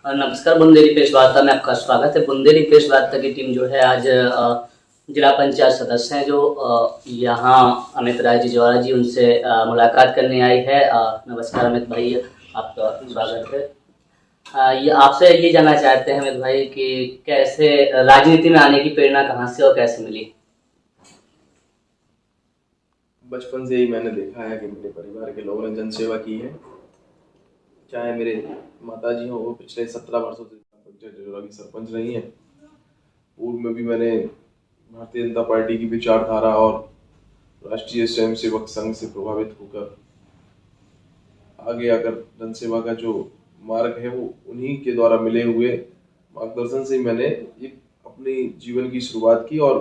नमस्कार, बुंदेली प्रेस वार्ता में आपका स्वागत है। बुंदेली प्रेस वार्ता की टीम जो है आज जिला पंचायत सदस्य हैं जो यहाँ अमित राय जी ज्वाला जी उनसे मुलाकात करने आई है। नमस्कार अमित भाई, आपका स्वागत है। ये आपसे ये जानना चाहते हैं अमित भाई कि कैसे राजनीति में आने की प्रेरणा कहाँ से और कैसे मिली? बचपन से ही मैंने देखा है कि मेरे परिवार के लोगों ने जन सेवा की है। चाहे मेरे माताजी हों, वो पिछले 17 वर्षों से पंचायत जजोरा की सरपंच रही हैं। पूर्व में भी मैंने भारतीय जनता पार्टी की विचारधारा और राष्ट्रीय स्वयंसेवक संघ से प्रभावित होकर आगे आकर जन सेवा का जो मार्ग है वो उन्हीं के द्वारा मिले हुए मार्गदर्शन से मैंने ये अपनी जीवन की शुरुआत की और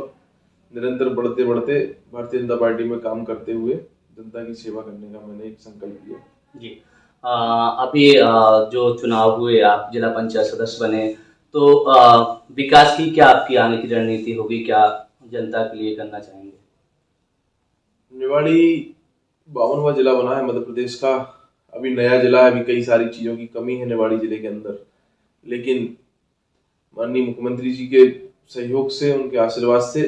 निरंतर बढ़ते बढ़ते भारतीय जनता पार्टी में काम करते हुए जनता की सेवा करने का मैंने एक संकल्प लिया। जी, अभी जो चुनाव हुए, आप जिला पंचायत सदस्य बने, तो विकास की क्या आपकी आगे की रणनीति होगी? क्या जनता के लिए करना चाहेंगे? निवाड़ी 52वां जिला बना है मध्य प्रदेश का। अभी नया जिला है, अभी कई सारी चीज़ों की कमी है निवाड़ी जिले के अंदर, लेकिन माननीय मुख्यमंत्री जी के सहयोग से, उनके आशीर्वाद से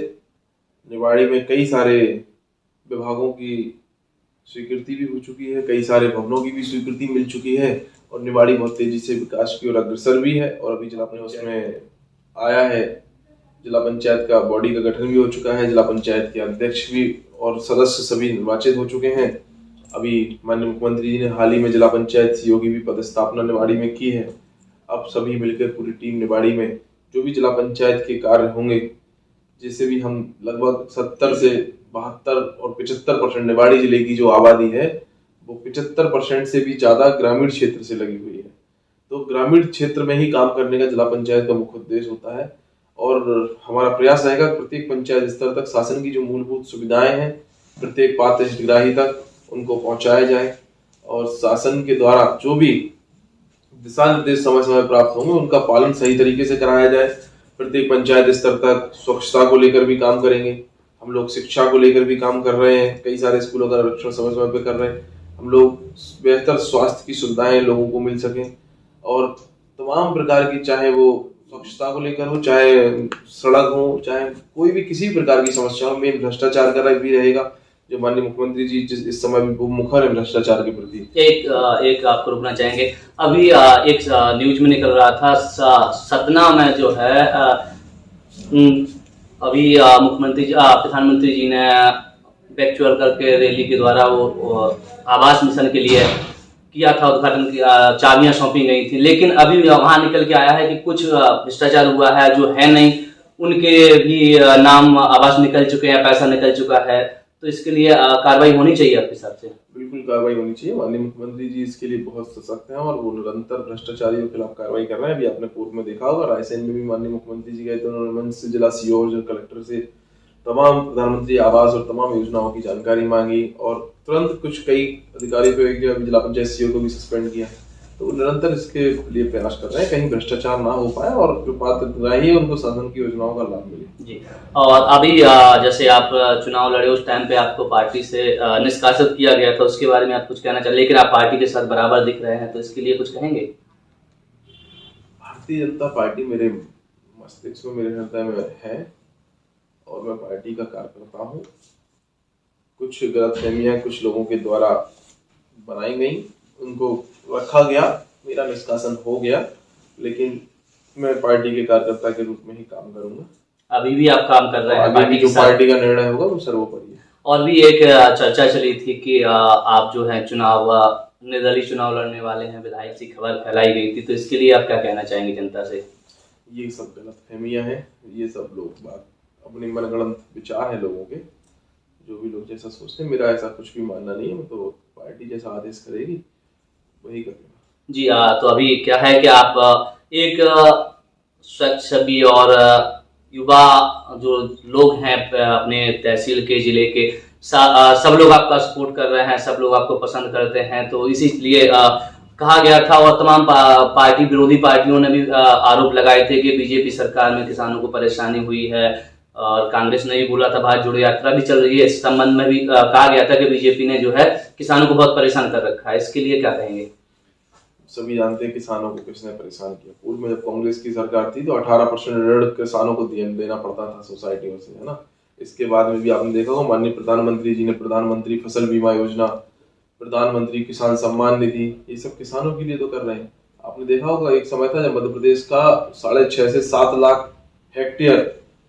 निवाड़ी में कई सारे विभागों की स्वीकृति भी हो चुकी है, कई सारे भवनों की भी स्वीकृति मिल चुकी है और निवाड़ी बहुत तेजी से विकास की ओर अग्रसर भी है। और अभी जिला पंचायत उसमें आया है, जिला पंचायत का बॉडी का गठन भी हो चुका है, जिला पंचायत के अध्यक्ष भी और सदस्य सभी निर्वाचित हो चुके हैं। अभी माननीय मुख्यमंत्री जी ने हाल ही में जिला पंचायत सीईओ की भी पदस्थापना निवाड़ी में की है। अब सभी मिलकर पूरी टीम निवाड़ी में जो भी जिला पंचायत के कार्य होंगे, जिससे भी हम लगभग 70 से 72 और 75% निवाड़ी जिले की जो आबादी है वो 75% से भी ज्यादा ग्रामीण क्षेत्र से लगी हुई है। तो ग्रामीण क्षेत्र में ही काम करने का जिला पंचायत का मुख्य उद्देश्य होता है और हमारा प्रयास रहेगा प्रत्येक पंचायत स्तर तक शासन की जो मूलभूत सुविधाएं हैं प्रत्येक पात्र हितग्राही तक उनको पहुंचाया जाए और शासन के द्वारा जो भी दिशा निर्देश समय समय प्राप्त होंगे उनका पालन सही तरीके से कराया जाए। प्रत्येक पंचायत स्तर तक स्वच्छता को लेकर भी काम करेंगे हम लोग, शिक्षा को लेकर भी काम कर रहे हैं, कई सारे स्कूलों का आरक्षण समय समय पे कर रहे हैं हम लोग। बेहतर स्वास्थ्य की सुविधाएं लोगों को मिल सके और तमाम प्रकार की, चाहे वो स्वच्छता को लेकर हो, चाहे सड़क हो, चाहे कोई भी किसी प्रकार की समस्या हो, मेन भ्रष्टाचार का भी रहेगा जो माननीय मुख्यमंत्री जी इस समय भी मुखर है भ्रष्टाचार के प्रति। एक आपको रुकना चाहेंगे, अभी एक न्यूज में निकल रहा था सतना में जो है अभी मुख्यमंत्री प्रधानमंत्री जी ने वर्चुअल करके रैली के द्वारा वो आवास मिशन के लिए किया था उद्घाटन, की चाबियां सौंपी गई थी, लेकिन अभी वहां निकल के आया है कि कुछ भ्रष्टाचार हुआ है जो है नहीं, उनके भी नाम आवास निकल चुके हैं, पैसा निकल चुका है, तो इसके लिए कार्रवाई होनी चाहिए आपके हिसाब से? बिल्कुल कार्रवाई होनी चाहिए। माननीय मुख्यमंत्री जी इसके लिए बहुत सशक्त हैं और वो निरंतर भ्रष्टाचारियों के खिलाफ कार्रवाई कर रहे हैं। अभी आपने पूर्व में देखा होगा रायसेन में भी माननीय मुख्यमंत्री जी गए थे, उन्होंने मंच से जिला सीईओ और कलेक्टर से तमाम प्रधानमंत्री आवास और तमाम योजनाओं की जानकारी मांगी और तुरंत कुछ कई अधिकारियों को, एक जगह जिला पंचायत सीईओ को भी सस्पेंड किया। तो निरंतर इसके लिए प्रयास कर रहे हैं कहीं भ्रष्टाचार ना हो पाए और जो पात्र हितग्राही है उनको शासन की योजनाओं का लाभ मिले। जी, और अभी जैसे आप चुनाव लड़े उस टाइम पे आपको पार्टी से निष्कासित किया गया था, उसके बारे में आप कुछ कहना चाहिए, लेकिन आप पार्टी के साथ बराबर दिख रहे हैं, तो इसके लिए कुछ कहेंगे? भारतीय जनता पार्टी मेरे मस्तिष्क में, मेरे हृदय में है और मैं पार्टी का कार्यकर्ता हूँ। कुछ गलतफहमियां कुछ लोगों के द्वारा बनाई गई, उनको रखा गया, मेरा निष्कासन हो गया, लेकिन मैं पार्टी के कार्यकर्ता के रूप में ही काम करूंगा। अभी भी आप काम कर रहे हैं पार्टी के साथ? पार्टी का निर्णय होगा वो सर्वोपरि है। और भी एक चर्चा चली थी कि आप जो है चुनाव निर्दलीय चुनाव लड़ने वाले हैं, विधायक सी खबर फैलाई गई थी, तो इसके लिए आप क्या कहना चाहेंगे जनता से? ये सब गलतफहमियां हैं, ये सब लोग बात अपनी मनगढ़ंत विचार है लोगों के, जो भी लोग जैसा सोचते हैं। मेरा ऐसा कुछ भी मानना नहीं है, तो पार्टी जैसा आदेश करेगी वही करेगा। जी, तो अभी क्या है कि आप एक स्वच्छ छवि और युवा जो लोग हैं अपने तहसील के, जिले के, सब लोग आपका सपोर्ट कर रहे हैं, सब लोग आपको पसंद करते हैं, तो इसीलिए कहा गया था और तमाम पार्टी, विरोधी पार्टियों ने भी आरोप लगाए थे कि बीजेपी सरकार में किसानों को परेशानी हुई है और कांग्रेस ने भी बोला था, भारत जोड़ो यात्रा भी चल रही है, इस संबंध में भी कहा गया था कि बीजेपी ने जो है किसानों को बहुत परेशान कर रखा है, इसके लिए क्या कहेंगे? सभी जानते हैं किसानों को किसने परेशान किया। पूर्व में जब कांग्रेस की सरकार थी तो 18% ऋण किसानों को देना पड़ता था सोसाइटियों से, है ना। इसके बाद में भी आपने देखा होगा माननीय प्रधानमंत्री जी ने प्रधानमंत्री फसल बीमा योजना, प्रधानमंत्री किसान सम्मान निधि, ये सब किसानों के लिए तो कर रहे हैं। आपने देखा होगा एक समय था जब मध्य प्रदेश का 6.5 से 7 लाख हेक्टेयर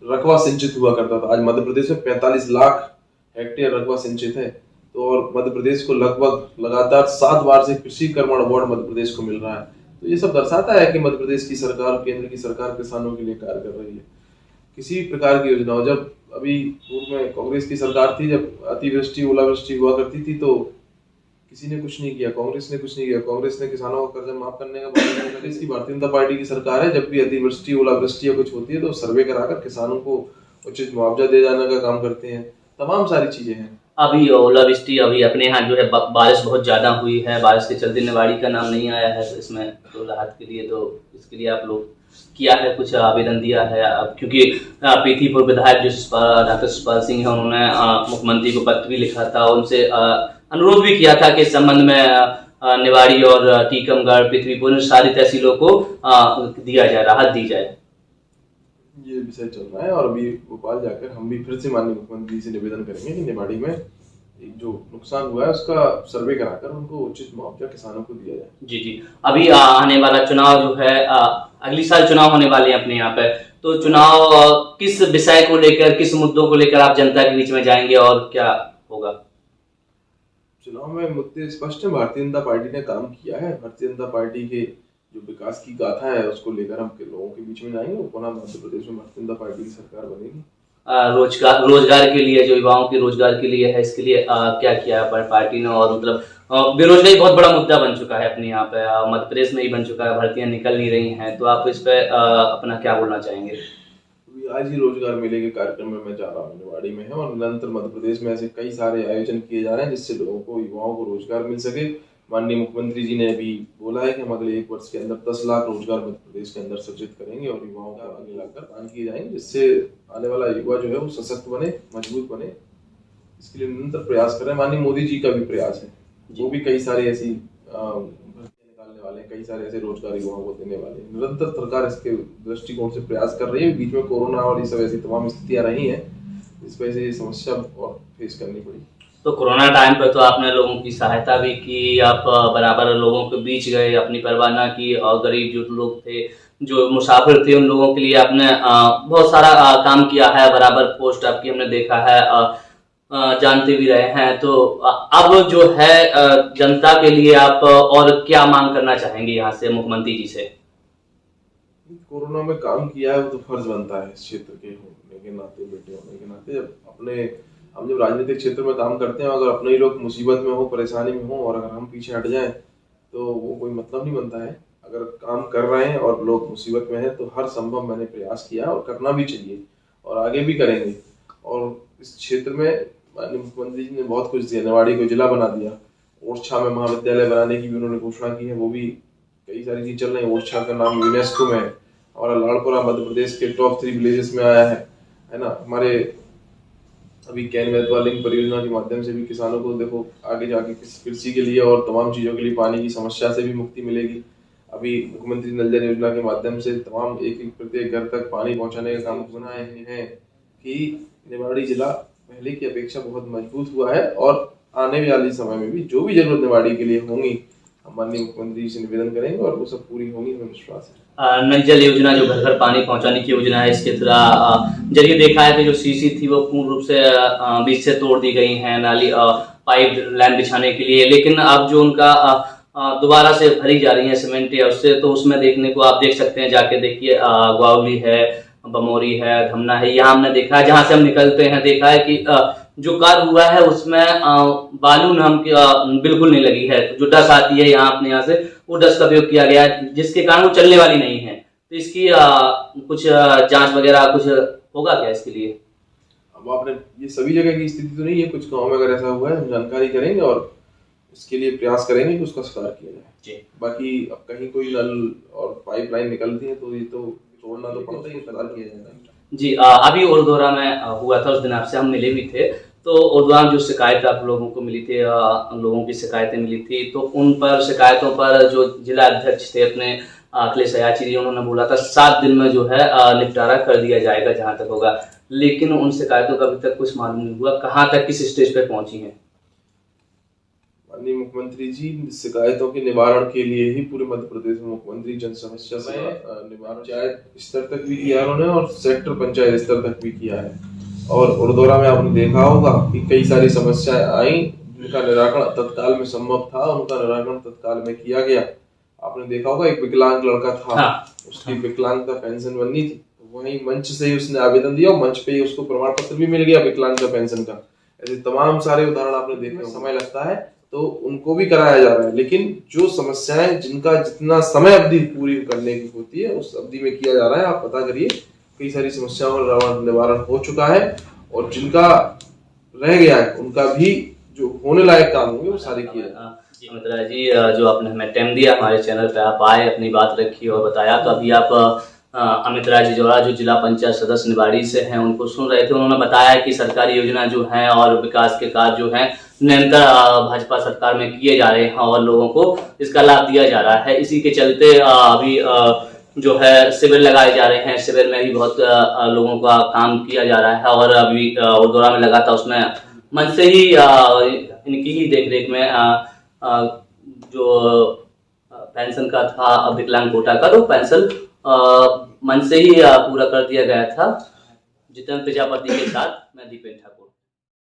रकबा सिंचित हुआ करता था। आज मध्य प्रदेश में 45 लाख हेक्टेयर रकबा सिंचित है। तो और मध्य प्रदेश को लगभग लगातार 7 बार से कृषि कर्मण अवार्ड मध्य प्रदेश को मिल रहा है। तो ये सब दर्शाता है कि मध्य प्रदेश की सरकार, केंद्र की सरकार किसानों के लिए कार्य कर रही है। किसी प्रकार की योजना हो, जब अभी पूर्व में कांग्रेस की सरकार थी, जब अतिवृष्टि ओलावृष्टि हुआ करती थी तो किसी ने कुछ नहीं किया, कांग्रेस ने कुछ नहीं किया। कांग्रेस ने किसानों का कर्जा माफ करने का वादा किया। इसकी भारतीय जनता पार्टी की सरकार है, जब भी अतिवृष्टि ओलावृष्टि या कुछ होती है तो सर्वे कराकर किसानों को उचित मुआवजा दे जाने का काम करते हैं। तमाम सारी चीजें हैं। अभी ओलावृष्टि अभी अपने यहाँ जो है बारिश बहुत ज्यादा हुई है, बारिश के चलते निवाड़ी का नाम नहीं आया है, तो इसमें तो राहत के लिए तो इसके लिए आप लोग किया है, कुछ आवेदन दिया है? अब क्योंकि पीथीपुर विधायक जो डॉक्टर शिवपाल सिंह है, उन्होंने मुख्यमंत्री को पत्र भी लिखा था, उनसे अनुरोध भी किया था कि इस संबंध में निवाड़ी और टीकमगढ़, पृथ्वीपुर सारी तहसीलों को दिया जाए, राहत दी जाए। ये विषय चल रहा है और अभी भोपाल जाकर हम भी फिर से माननीय मुख्यमंत्री से निवेदन करेंगे कि निवाड़ी में एक जो नुकसान हुआ है उसका सर्वे कराकर उनको उचित मुआवजा किसानों को दिया जाए। जी जी। अभी आने वाला चुनाव जो है, अगली साल चुनाव होने वाले हैं अपने यहाँ पे, तो चुनाव किस विषय को लेकर, किस मुद्दों को लेकर आप जनता के बीच में जाएंगे और क्या होगा? चुनाव में मुद्दे स्पष्ट है। भारतीय जनता पार्टी ने काम किया है। भारतीय जनता पार्टी के जो विकास की गाथा है उसको लेकर हम लोगों के बीच में जाएंगे। पुनः मध्य प्रदेश में भारतीय जनता पार्टी की सरकार बनेगी। रोजगार के लिए, जो युवाओं के रोजगार के लिए है, इसके लिए क्या किया है पार्टी ने? और मतलब बेरोजगारी बहुत बड़ा मुद्दा बन चुका है अपने यहाँ पे, मध्य प्रदेश में ही बन चुका है, भर्तियां निकल नहीं रही हैं, तो आप इस पे अपना क्या बोलना चाहेंगे? आज ही रोजगार मेले के कार्यक्रम में मैं जा रहा हूँ, निवाड़ी में है, और निरंतर मध्य प्रदेश में ऐसे कई सारे आयोजन किए जा रहे हैं जिससे लोगों को, युवाओं को रोजगार मिल सके। माननीय मुख्यमंत्री जी ने अभी बोला है कि हम अगले 1 वर्ष के अंदर 10 लाख रोजगार मध्य प्रदेश के अंदर सृजित करेंगे और युवाओं का आगे लाकर काम किए जाएंगे, जिससे आने वाला युवा जो है वो सशक्त बने, मजबूत बने। इसके लिए निरंतर प्रयास कर रहे हैं। माननीय मोदी जी का भी प्रयास है, वो भी कई सारे ऐसी भर्तियां निकालने वाले हैं, कई सारे ऐसे रोजगार युवाओं को देने वाले हैं। निरंतर सरकार इसके दृष्टिकोण से प्रयास कर रही है। बीच में कोरोना और ये सब ऐसी तमाम स्थितियां रही हैं, इस वजह से ये समस्या और फेस करनी पड़ी। तो कोरोना टाइम पर तो आपने लोगों की सहायता भी की, आप बराबर लोगों के बीच गए, अपनी परवाह ना की, और गरीब जो लोग थे, जो मुसाफिर थे, उन लोगों के लिए आपने बहुत सारा काम किया है, बराबर पोस्ट आपकी हमने देखा है, जानते भी रहे हैं। तो अब जो है जनता के लिए आप और क्या मांग करना चाहेंगे यहाँ से मुख्यमंत्री जी से? कोरोना में काम किया है वो तो फर्ज बनता है इस क्षेत्र के होने के नाते, बेटे होने के नाते। हम जब राजनीतिक क्षेत्र में काम करते हैं, अगर अपने ही लोग मुसीबत में हो, परेशानी में हो, और अगर हम पीछे हट जाएं तो वो कोई मतलब नहीं बनता है। अगर काम कर रहे हैं और लोग मुसीबत में हैं तो हर संभव मैंने प्रयास किया और करना भी चाहिए और आगे भी करेंगे। और इस क्षेत्र में माननीय मुख्यमंत्री जी ने बहुत कुछ दिया। निवाड़ी को जिला बना दिया, ओरछा में महाविद्यालय बनाने की भी उन्होंने घोषणा की है, वो भी कई सारी चीज चल रही है। ओरछा का नाम यूनेस्को में है और लाड़पुरा मध्य प्रदेश के टॉप 3 विलेजेस में आया है ना। हमारे अभी कैन बेतवा लिंक परियोजना के माध्यम से भी किसानों को देखो आगे जाके कृषि के लिए और तमाम चीजों के लिए पानी की समस्या से भी मुक्ति मिलेगी। अभी मुख्यमंत्री नल जल योजना के माध्यम से तमाम एक प्रत्येक घर तक पानी पहुंचाने का काम बनाए हैं कि निवाड़ी जिला पहले की अपेक्षा बहुत मजबूत हुआ है। और आने वाले समय में भी जो भी जरूरत निवाड़ी के लिए होंगी, हम माननीय मुख्यमंत्री जी से निवेदन करेंगे और वो सब पूरी होंगी, हमें विश्वास है। नल जल योजना जो घर घर पानी पहुंचाने की योजना है, इसके जरिए देखा है कि जो सीसी थी वो पूर्ण रूप से बीच से तोड़ दी गई है, नाली पाइप लाइन बिछाने के लिए, लेकिन अब जो उनका दोबारा से भरी जा रही है सीमेंट या उससे, तो उसमें देखने को आप देख सकते हैं, जाके देखिए, ग्वावली है, बमोरी है, धमना है, यहाँ हमने देखा है, जहाँ से हम निकलते हैं देखा है कि जो कार्य हुआ है उसमें बालू नाम की बिल्कुल नहीं लगी है। जो डस्ट आती है यहाँ अपने यहाँ से, वो डस्ट का उपयोग किया गया है, जिसके कारण वो चलने वाली नहीं है। तो इसकी कुछ जांच वगैरह कुछ होगा क्या इसके लिए? अब आपने, ये सभी जगह की स्थिति तो नहीं है, कुछ गाँव में अगर ऐसा हुआ है हम जानकारी करेंगे और इसके लिए प्रयास करेंगे कि उसका सुधार किया जाए। बाकी अब कहीं कोई नल और पाइपलाइन निकलती है तो ये तो तोड़ना तो पड़ता ही, सुधार किया जाएगा। जी, अभी ओरदोरा में हुआ था, उस दिन आपसे हम मिले भी थे, तो उद्वान जो शिकायत आप लोगों को मिली थी, लोगों की शिकायतें मिली थी, तो उन पर शिकायतों पर जो जिला अध्यक्ष थे अपने अखिलेश अयाची जी, उन्होंने बोला था 7 दिन में जो है निपटारा कर दिया जाएगा जहां तक होगा, लेकिन उन शिकायतों का अभी तक कुछ मालूम नहीं हुआ। कहाँ तक किस स्टेज पर पहुंची है? माननीय मुख्यमंत्री जी शिकायतों के निवारण के लिए ही पूरे मध्य प्रदेश में मुख्यमंत्री जन समस्या निवारण पंचायत स्तर तक भी किया उन्होंने और सेक्टर पंचायत स्तर तक भी किया है। और उड़दौरा में आपने देखा होगा कि कई सारी समस्याएं आई जिनका निराकरण तत्काल में संभव था, उनका निराकरण तत्काल में किया गया। आपने देखा होगा एक विकलांग लड़का था, उसकी विकलांगता पेंशन बननी थी, वहीं मंच से ही उसने आवेदन दिया और मंच पे ही उसको प्रमाण पत्र भी मिल गया विकलांगता पेंशन का। ऐसे तमाम सारे उदाहरण आपने देखे। समय लगता है तो उनको भी कराया जा रहा है, लेकिन जो समस्याएं जिनका जितना समय अवधि पूरी करने की होती है उस अवधि में किया जा रहा है। आप पता करिए कई सारी समस्याओं का निवारण हो चुका है और जिनका रह गया है उनका भी जो होने लायक काम होंगे वो सारे किए जाएंगे। अमित राय जी, जो आपने हमें टाइम दिया, हमारे चैनल पे आप आए, अपनी बात रखी और बताया, तो अभी आप अमित राय जी जोड़ा जो जिला पंचायत सदस्य निवाड़ी से हैं उनको सुन रहे थे। उन्होंने बताया कि सरकारी योजना जो है और विकास के कार्य जो है निरंतर भाजपा सरकार में किए जा रहे हैं और लोगों को इसका लाभ दिया जा रहा है। इसी के चलते अभी जो है शिविर लगाए जा रहे हैं, शिविर में भी बहुत लोगों का काम किया जा रहा है। और अभी उड़दौरा में लगा था, उसमें मन से ही इनकी ही देखरेख में जो पेंशन का था विकलांग कोटा का, तो पेंशन मन से ही पूरा कर दिया गया था। जितेंद्र प्रजापति के साथ मैं दीपेन ठाकुर।